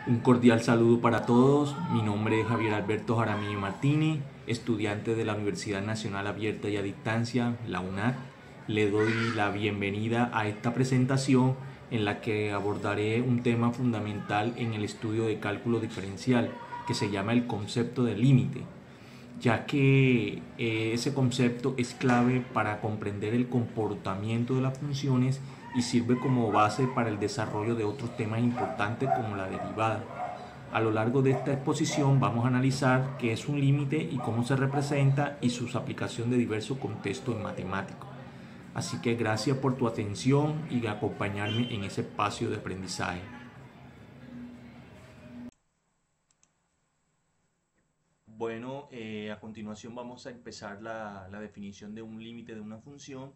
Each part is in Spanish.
Un cordial saludo para todos. Mi nombre es Javier Alberto Jaramillo Martínez, estudiante de la Universidad Nacional Abierta y a Distancia, la UNAD. Le doy la bienvenida a esta presentación en la que abordaré un tema fundamental en el estudio de cálculo diferencial, que se llama el concepto de límite, ya que ese concepto es clave para comprender el comportamiento de las funciones y sirve como base para el desarrollo de otros temas importantes como la derivada. A lo largo de esta exposición vamos a analizar qué es un límite y cómo se representa y su aplicación de diversos contextos en matemáticos. Así que gracias por tu atención y acompañarme en ese espacio de aprendizaje. Bueno, a continuación vamos a empezar la definición de un límite de una función.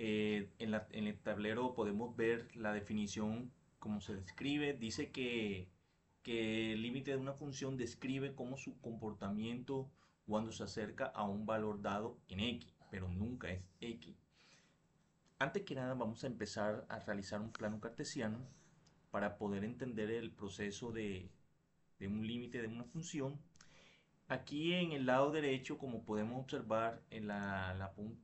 En el tablero podemos ver la definición como se describe. Dice que el límite de una función describe cómo su comportamiento cuando se acerca a un valor dado en x, pero nunca es x. Antes que nada vamos a empezar a realizar un plano cartesiano para poder entender el proceso de un límite de una función. Aquí en el lado derecho, como podemos observar, en la punta,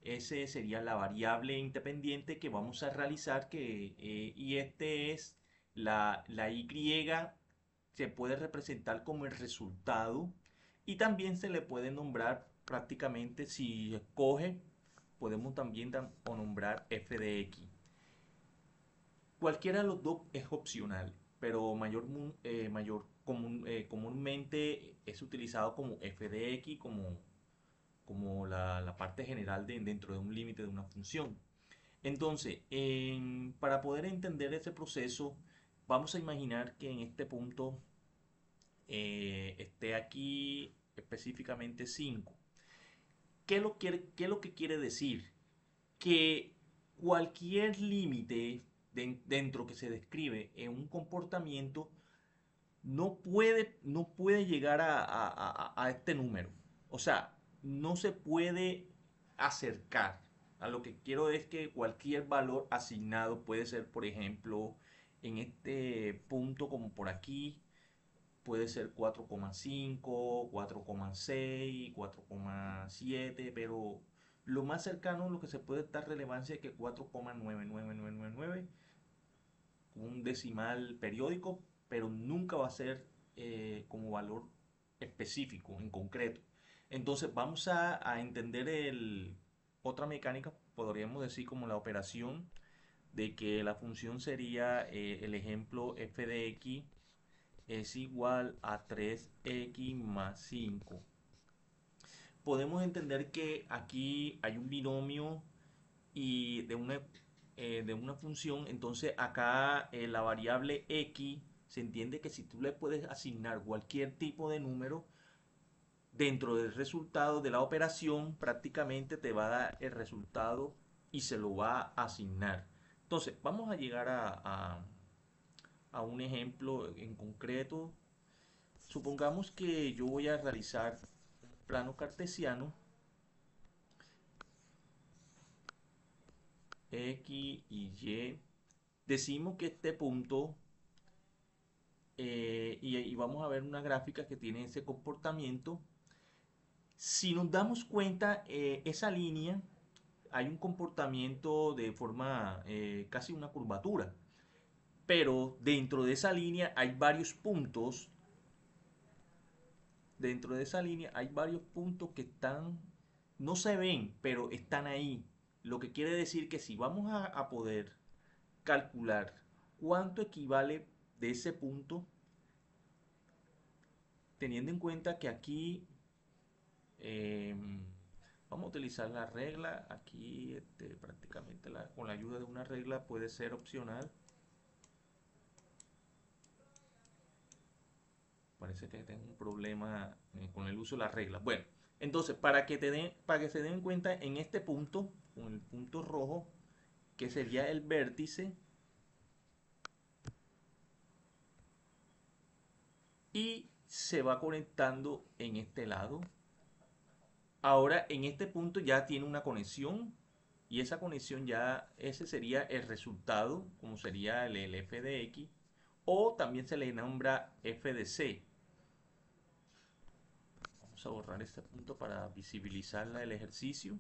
ese sería la variable independiente que vamos a realizar, y este es la y, se puede representar como el resultado y también se le puede nombrar prácticamente, si escoge, podemos también o nombrar f de x. Cualquiera de los dos es opcional, pero comúnmente es utilizado como f de x, como la parte general dentro de un límite de una función. Entonces, para poder entender ese proceso, vamos a imaginar que en este punto esté aquí específicamente 5. ¿Qué es lo que quiere decir? Que cualquier límite dentro que se describe en un comportamiento no puede llegar a este número. O sea, no se puede acercar. A lo que quiero es que cualquier valor asignado puede ser, por ejemplo, en este punto como por aquí, puede ser 4,5, 4,6, 4,7, pero lo más cercano, lo que se puede dar relevancia es que 4,99999, un decimal periódico, pero nunca va a ser como valor específico, en concreto. Entonces vamos a entender otra mecánica, podríamos decir como la operación de que la función sería el ejemplo f de x es igual a 3x más 5. Podemos entender que aquí hay un binomio y de una función. Entonces acá la variable x se entiende que si tú le puedes asignar cualquier tipo de número dentro del resultado de la operación, prácticamente te va a dar el resultado y se lo va a asignar. Entonces vamos a llegar a un ejemplo en concreto. Supongamos que yo voy a realizar un plano cartesiano x y y. Decimos que este punto, y vamos a ver una gráfica que tiene ese comportamiento. Si nos damos cuenta, esa línea hay un comportamiento de forma casi una curvatura, pero dentro de esa línea hay varios puntos. Dentro de esa línea hay varios puntos que no se ven, pero están ahí. Lo que quiere decir que si vamos a poder calcular cuánto equivale de ese punto, teniendo en cuenta que aquí eh, vamos a utilizar la regla. Aquí prácticamente con la ayuda de una regla puede ser opcional. Parece que tengo un problema con el uso de la regla. Bueno, entonces para que se den cuenta, en este punto, con el punto rojo, que sería el vértice, y se va conectando en este lado. Ahora en este punto ya tiene una conexión, y esa conexión ya, ese sería el resultado, como sería el f de x, o también se le nombra f de c. Vamos a borrar este punto para visibilizar el ejercicio.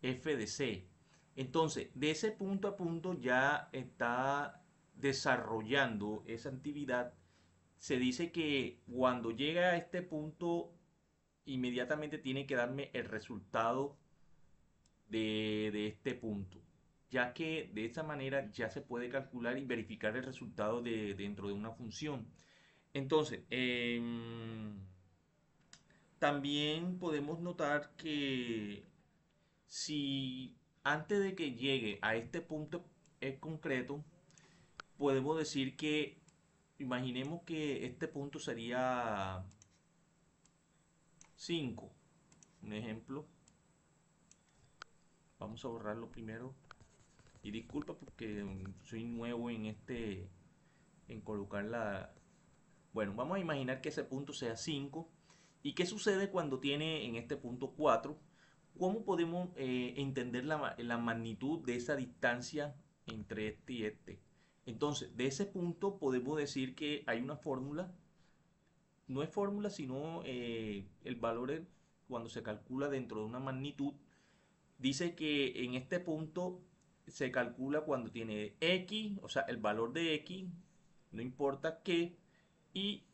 F de C. Entonces, de ese punto a punto ya está desarrollando esa actividad. Se dice que cuando llega a este punto, inmediatamente tiene que darme el resultado de este punto, ya que de esa manera ya se puede calcular y verificar el resultado dentro de una función. Entonces, también podemos notar que si antes de que llegue a este punto en concreto, podemos decir que, imaginemos que este punto sería 5, un ejemplo. Vamos a borrarlo primero. Y disculpa porque soy nuevo en en colocar la... Bueno, vamos a imaginar que ese punto sea 5. ¿Y qué sucede cuando tiene en este punto 4? ¿Cómo podemos entender la magnitud de esa distancia entre este y este? Entonces, de ese punto podemos decir que hay una fórmula. No es fórmula, sino el valor cuando se calcula dentro de una magnitud. Dice que en este punto se calcula cuando tiene x, o sea, el valor de x, no importa qué, y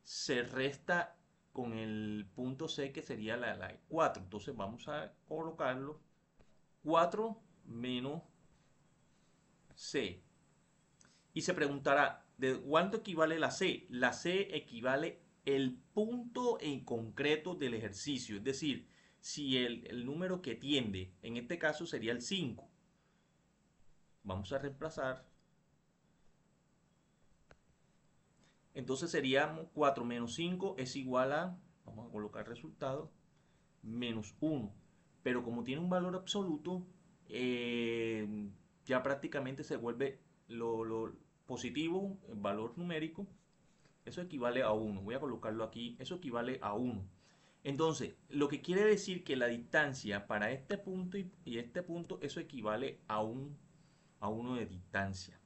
se resta con el punto C que sería la 4. Entonces vamos a colocarlo 4 menos C. Y se preguntará, ¿de cuánto equivale la C? La C equivale el punto en concreto del ejercicio. Es decir, si el número que tiende, en este caso sería el 5. Vamos a reemplazar. Entonces sería 4 menos 5 es igual a, vamos a colocar el resultado, menos 1. Pero como tiene un valor absoluto, ya prácticamente se vuelve lo positivo, el valor numérico. Eso equivale a 1. Voy a colocarlo aquí. Eso equivale a 1. Entonces, lo que quiere decir que la distancia para este punto y este punto, eso equivale a 1 de distancia.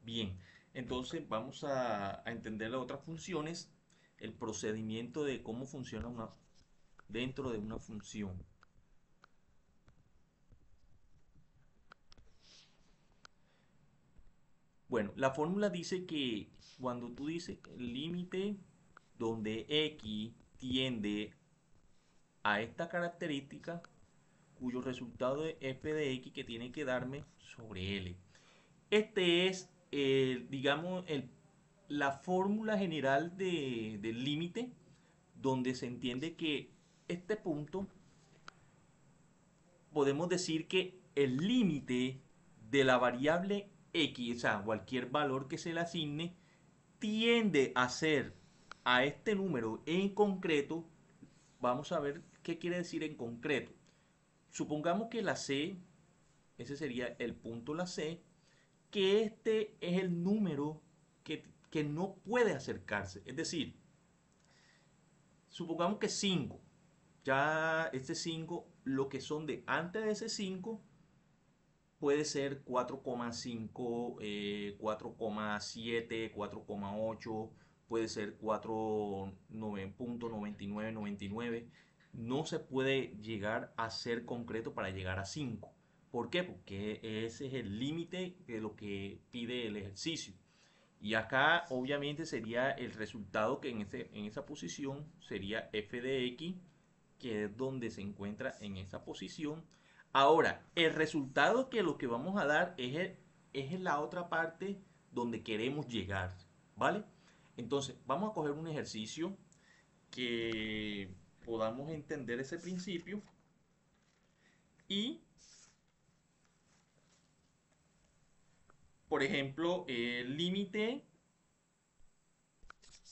Bien, entonces vamos a entender las otras funciones, el procedimiento de cómo funciona dentro de una función. Bueno, la fórmula dice que cuando tú dices el límite donde x tiende a esta característica, cuyo resultado es f de x que tiene que darme sobre L. Este es, digamos, la fórmula general del límite, donde se entiende que este punto, podemos decir que el límite de la variable x, o sea, cualquier valor que se le asigne, tiende a ser a este número en concreto. Vamos a ver qué quiere decir en concreto. Supongamos que la C, ese sería el punto la C, que este es el número que no puede acercarse. Es decir, supongamos que 5, ya este 5, lo que son de antes de ese 5, puede ser 4,5, 4,7, 4,8, puede ser 4,99. No se puede llegar a ser concreto para llegar a 5. ¿Por qué? Porque ese es el límite de lo que pide el ejercicio. Y acá obviamente sería el resultado que en esa posición sería f de x, que es donde se encuentra en esa posición. Ahora, el resultado que lo que vamos a dar es en la otra parte donde queremos llegar, ¿vale? Entonces, vamos a coger un ejercicio que podamos entender ese principio y, por ejemplo, el límite,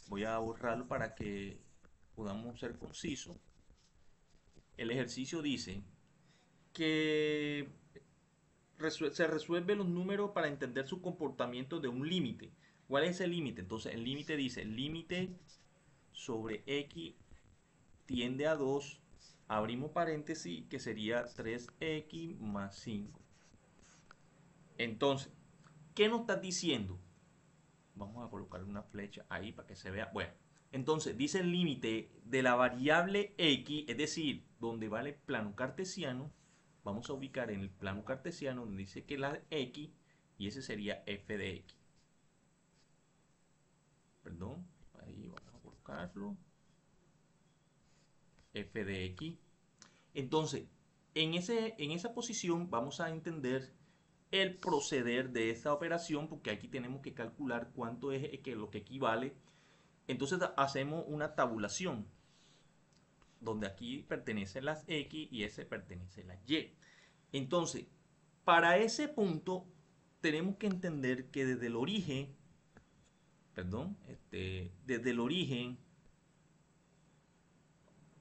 voy a borrarlo para que podamos ser concisos. El ejercicio dice que se resuelve los números para entender su comportamiento de un límite. ¿Cuál es el límite? Entonces el límite dice, el límite sobre x tiende a 2 abrimos paréntesis, que sería 3x más 5. Entonces, ¿qué nos está diciendo? Vamos a colocarle una flecha ahí para que se vea. Bueno, entonces dice el límite de la variable x, es decir, donde va el plano cartesiano. Vamos a ubicar en el plano cartesiano donde dice que la x, y ese sería f de x. Perdón, ahí vamos a colocarlo. F de x. Entonces, en esa posición vamos a entender el proceder de esta operación, porque aquí tenemos que calcular cuánto es lo que equivale. Entonces hacemos una tabulación, donde aquí pertenecen las X y ese pertenece a las Y. Entonces, para ese punto, tenemos que entender que desde el origen, perdón, desde el origen,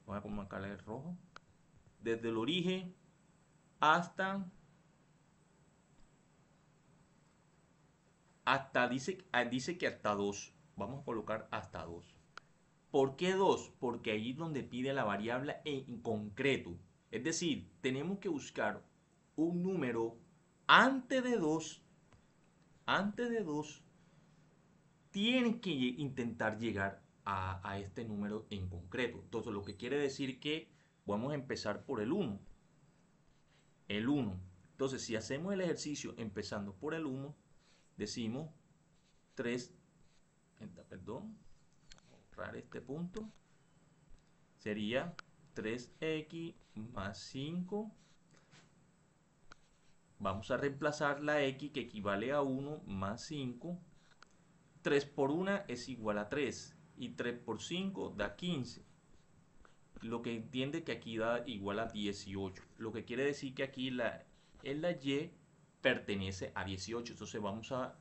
voy a marcarle el rojo, desde el origen hasta dice que hasta 2. Vamos a colocar hasta 2. ¿Por qué 2? Porque ahí es donde pide la variable en concreto. Es decir, tenemos que buscar un número antes de 2. Antes de 2, tienes que intentar llegar a este número en concreto. Entonces, lo que quiere decir que vamos a empezar por el 1. El 1. Entonces, si hacemos el ejercicio empezando por el 1, decimos 3, perdón, borrar este punto, sería 3x más 5. Vamos a reemplazar la x, que equivale a 1 más 5. 3 por 1 es igual a 3 y 3 por 5 da 15. Lo que entiende que aquí da igual a 18. Lo que quiere decir que aquí en la y pertenece a 18. Entonces vamos a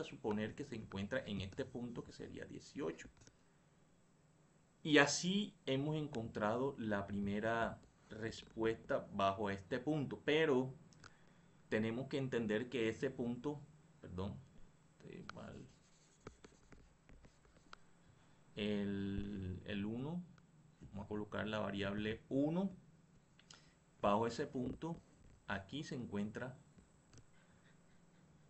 suponer que se encuentra en este punto, que sería 18. Y así hemos encontrado la primera respuesta bajo este punto. Pero tenemos que entender que este punto, perdón, estoy mal, el 1, vamos a colocar la variable 1, bajo ese punto, aquí se encuentra.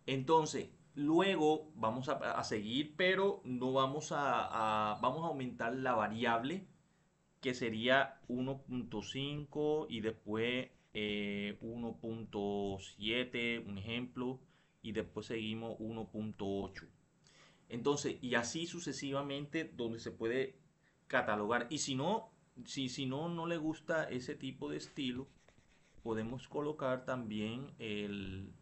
Entonces, luego vamos a seguir, pero no vamos vamos a aumentar la variable, que sería 1.5 y después 1.7, un ejemplo, y después seguimos 1.8. Entonces, y así sucesivamente, donde se puede catalogar. Y si no le gusta ese tipo de estilo, podemos colocar también el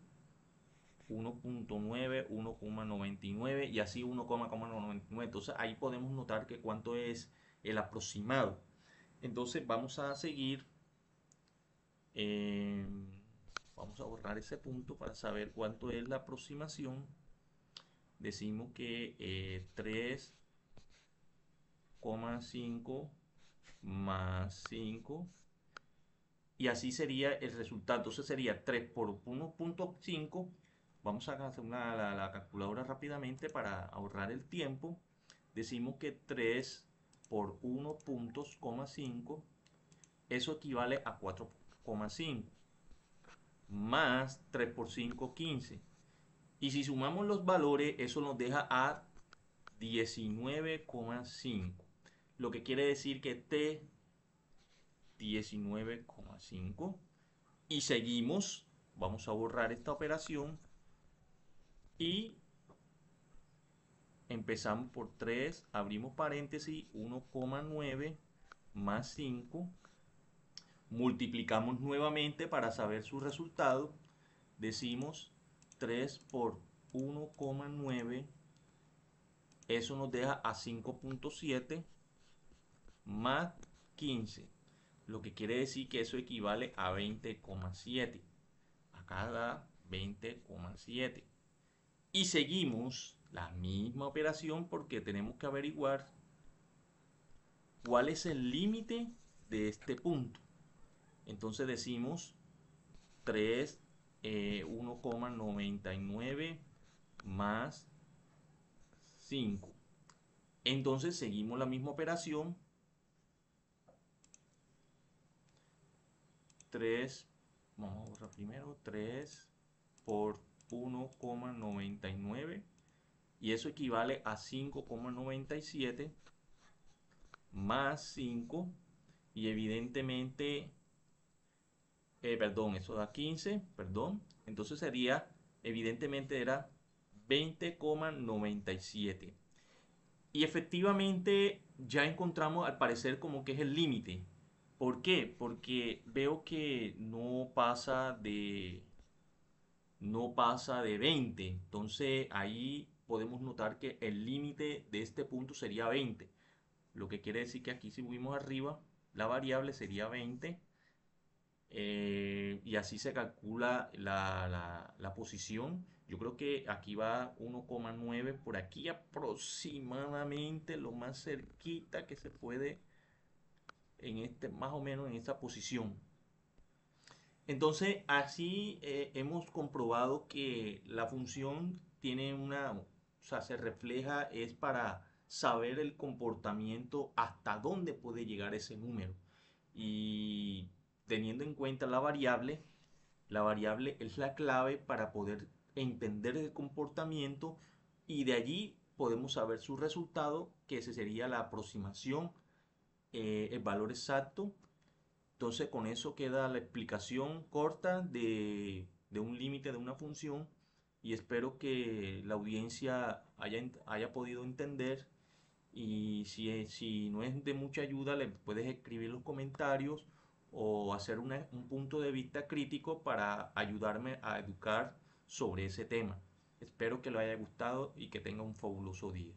1.9, 1,99 y así 1,99. Entonces ahí podemos notar que cuánto es el aproximado. Entonces vamos a seguir. eh, Vamos a borrar ese punto para saber cuánto es la aproximación. Decimos que 3,5 más 5, y así sería el resultado. Entonces sería 3 por 1.5. Vamos a hacer la calculadora rápidamente para ahorrar el tiempo. Decimos que 3 por 1.5, eso equivale a 4,5, más 3 por 5, 15. Y si sumamos los valores, eso nos deja a 19,5. Lo que quiere decir que T 19,5. Y seguimos. Vamos a borrar esta operación. Y empezamos por 3. Abrimos paréntesis. 1,9 más 5. Multiplicamos nuevamente para saber su resultado. Decimos 3 por 1,9. Eso nos deja a 5.7 más 15. Lo que quiere decir que eso equivale a 20,7. Acá da 20,7. Y seguimos la misma operación porque tenemos que averiguar cuál es el límite de este punto. Entonces decimos 3, 1,99 más 5. Entonces seguimos la misma operación. 3, vamos a borrar primero, 3 por 1,99 y eso equivale a 5,97 más 5 y evidentemente, perdón, eso da 15, perdón, entonces sería, evidentemente era 20,97 y efectivamente ya encontramos al parecer como que es el límite. ¿Por qué? Porque veo que no pasa de 20. Entonces ahí podemos notar que el límite de este punto sería 20. Lo que quiere decir que aquí si subimos arriba, la variable sería 20. Y así se calcula la posición. Yo creo que aquí va 1,9 por aquí aproximadamente, lo más cerquita que se puede más o menos en esta posición. Entonces, así hemos comprobado que la función tiene o sea, se refleja, es para saber el comportamiento, hasta dónde puede llegar ese número. Y teniendo en cuenta la variable es la clave para poder entender el comportamiento y de allí podemos saber su resultado, que ese sería la aproximación, el valor exacto. Entonces con eso queda la explicación corta de un límite de una función y espero que la audiencia haya podido entender y si no es de mucha ayuda le puedes escribir los comentarios o hacer un punto de vista crítico para ayudarme a educar sobre ese tema. Espero que lo haya gustado y que tenga un fabuloso día.